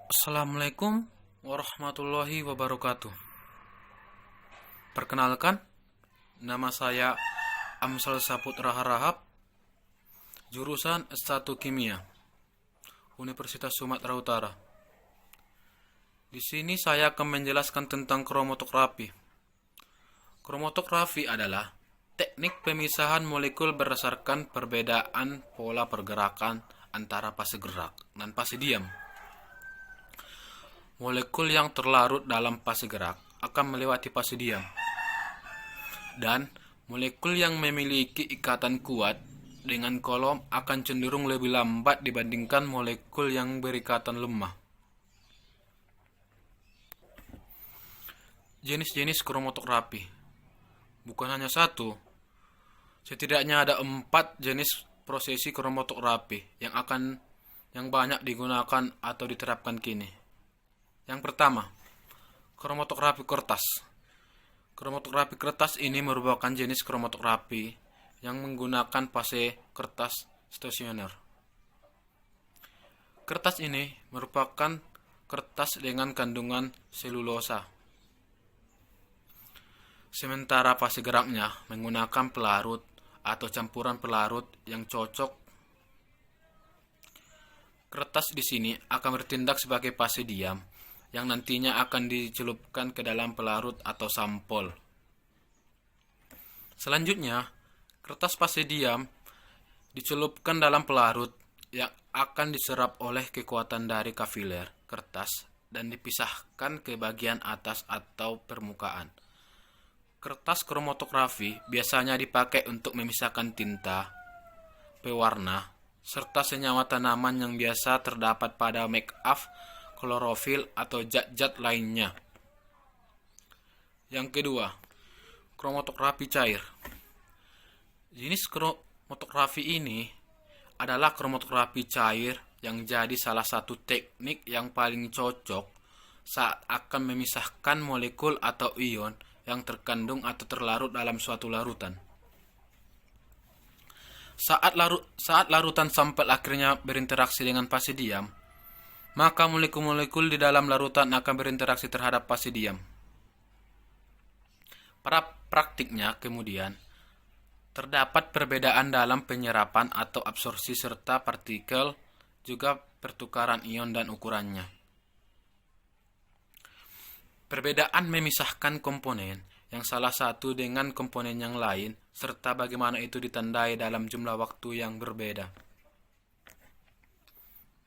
Assalamualaikum warahmatullahi wabarakatuh. Perkenalkan, nama saya Amsal Saputra Harahap, jurusan S1 Kimia, Universitas Sumatera Utara. Di sini saya akan menjelaskan tentang kromatografi. Kromatografi adalah teknik pemisahan molekul berdasarkan perbedaan pola pergerakan antara fase gerak dan fase diam. Molekul yang terlarut dalam fase gerak akan melewati fase diam. Dan molekul yang memiliki ikatan kuat dengan kolom akan cenderung lebih lambat dibandingkan molekul yang berikatan lemah. Jenis-jenis kromatografi bukan hanya satu, setidaknya ada 4 jenis prosesi kromatografi yang banyak digunakan atau diterapkan kini. Yang pertama, kromatografi kertas. Kromatografi kertas ini merupakan jenis kromatografi yang menggunakan fase kertas stasioner. Kertas ini merupakan kertas dengan kandungan selulosa. Sementara fase geraknya menggunakan pelarut atau campuran pelarut yang cocok. Kertas di sini akan bertindak sebagai fase diam yang nantinya akan dicelupkan ke dalam pelarut atau sampel. Selanjutnya, kertas fase diam dicelupkan dalam pelarut yang akan diserap oleh kekuatan dari kapiler kertas dan dipisahkan ke bagian atas atau permukaan. Kertas kromatografi biasanya dipakai untuk memisahkan tinta, pewarna, serta senyawa tanaman yang biasa terdapat pada make up, klorofil, atau zat-zat lainnya. Yang kedua, kromatografi cair. Jenis kromatografi ini adalah kromatografi cair yang jadi salah satu teknik yang paling cocok saat akan memisahkan molekul atau ion yang terkandung atau terlarut dalam suatu larutan. Saat larutan sampel akhirnya berinteraksi dengan fase diam, maka molekul-molekul di dalam larutan akan berinteraksi terhadap fase diam. Pada praktiknya kemudian, terdapat perbedaan dalam penyerapan atau absorpsi serta partikel, juga pertukaran ion dan ukurannya. Perbedaan memisahkan komponen yang salah satu dengan komponen yang lain, serta bagaimana itu ditandai dalam jumlah waktu yang berbeda.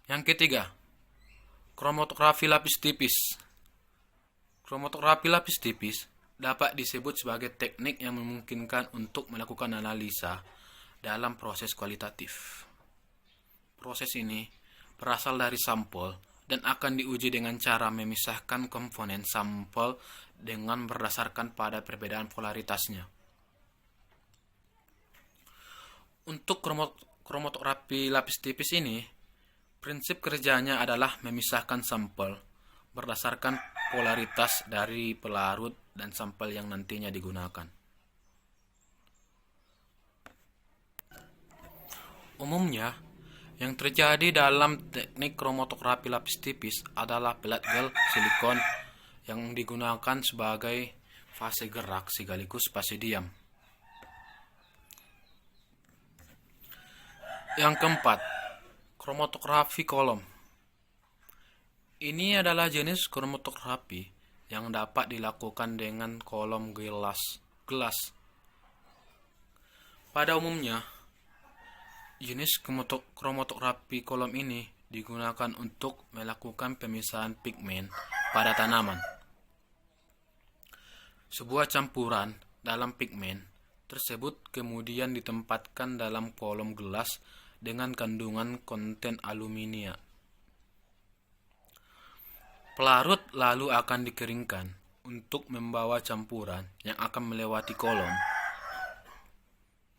Yang ketiga, kromatografi lapis tipis. Kromatografi lapis tipis dapat disebut sebagai teknik yang memungkinkan untuk melakukan analisa dalam proses kualitatif. Proses ini berasal dari sampel dan akan diuji dengan cara memisahkan komponen sampel dengan berdasarkan pada perbedaan polaritasnya. Untuk kromatografi lapis tipis ini, prinsip kerjanya adalah memisahkan sampel berdasarkan polaritas dari pelarut dan sampel yang nantinya digunakan. Umumnya, yang terjadi dalam teknik kromatografi lapis tipis adalah flat gel silikon yang digunakan sebagai fase gerak sekaligus fase diam. Yang keempat, kromatografi kolom. Ini adalah jenis kromatografi yang dapat dilakukan dengan kolom gelas. Pada umumnya, jenis kromatografi kolom ini digunakan untuk melakukan pemisahan pigmen pada tanaman. Sebuah campuran dalam pigmen tersebut kemudian ditempatkan dalam kolom gelas dengan kandungan konten alumina. Pelarut lalu akan dikeringkan untuk membawa campuran yang akan melewati kolom.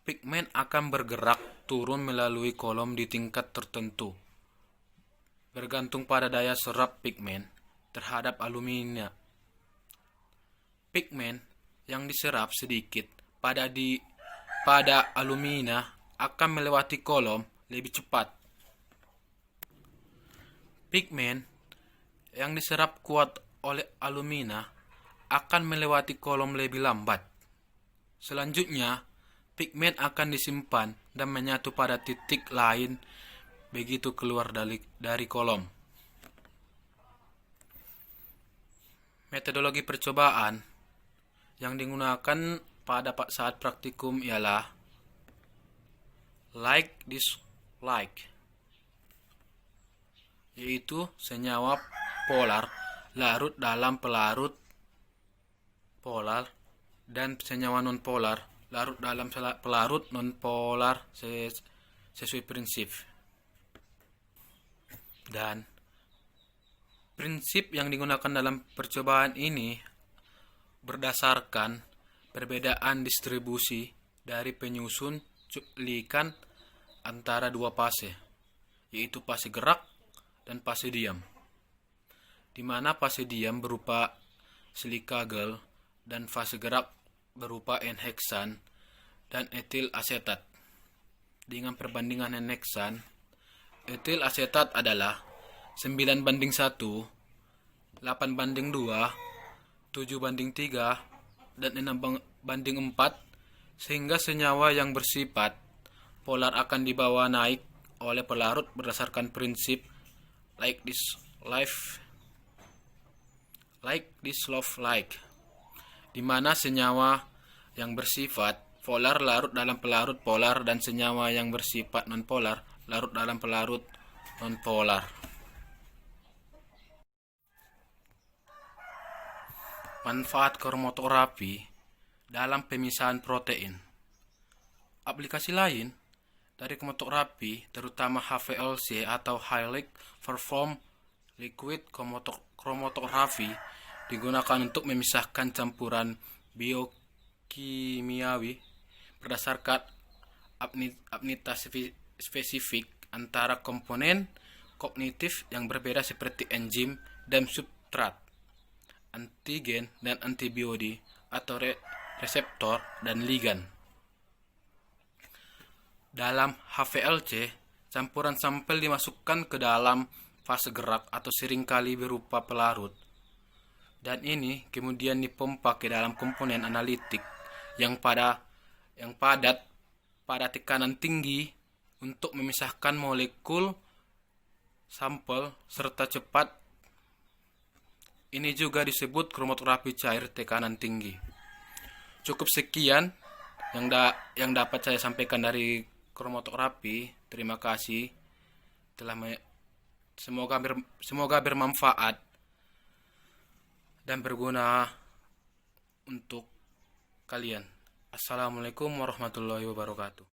Pigmen akan bergerak turun melalui kolom di tingkat tertentu, bergantung pada daya serap pigmen terhadap alumina. Pigmen yang diserap sedikit pada alumina akan melewati kolom lebih cepat. Pigmen yang diserap kuat oleh alumina akan melewati kolom lebih lambat. Selanjutnya, pigmen akan disimpan dan menyatu pada titik lain begitu keluar dari kolom. Metodologi percobaan yang digunakan pada saat praktikum ialah like dislike, yaitu senyawa polar larut dalam pelarut polar dan senyawa non-polar larut dalam pelarut non-polar sesuai prinsip. Dan prinsip yang digunakan dalam percobaan ini berdasarkan perbedaan distribusi dari penyusun cuplikan antara dua fase, yaitu fase gerak dan fase diam, di mana fase diam berupa silika gel dan fase gerak berupa N-heksan dan etil asetat. Dengan perbandingan N-heksan, etil asetat adalah 9:1, 8:2, 7:3, dan 6:4, sehingga senyawa yang bersifat polar akan dibawa naik oleh pelarut berdasarkan prinsip like this love like, di mana senyawa yang bersifat polar larut dalam pelarut polar dan senyawa yang bersifat non-polar larut dalam pelarut non-polar. Manfaat kromatografi dalam pemisahan protein. Aplikasi lain dari kromatografi, terutama HPLC atau Highly Performance Liquid Chromatography, digunakan untuk memisahkan campuran biokimiawi berdasarkan afinitas spesifik antara komponen kognitif yang berbeda seperti enzim dan substrat, antigen dan antibodi, atau reseptor dan ligan. Dalam HPLC, campuran sampel dimasukkan ke dalam fase gerak atau seringkali berupa pelarut, dan ini kemudian dipompa ke dalam komponen analitik yang padat pada tekanan tinggi untuk memisahkan molekul sampel serta cepat. Ini juga disebut kromatografi cair tekanan tinggi. Cukup sekian yang dapat saya sampaikan dari kromatografi. Terima kasih semoga bermanfaat dan berguna untuk kalian. Assalamualaikum warahmatullahi wabarakatuh.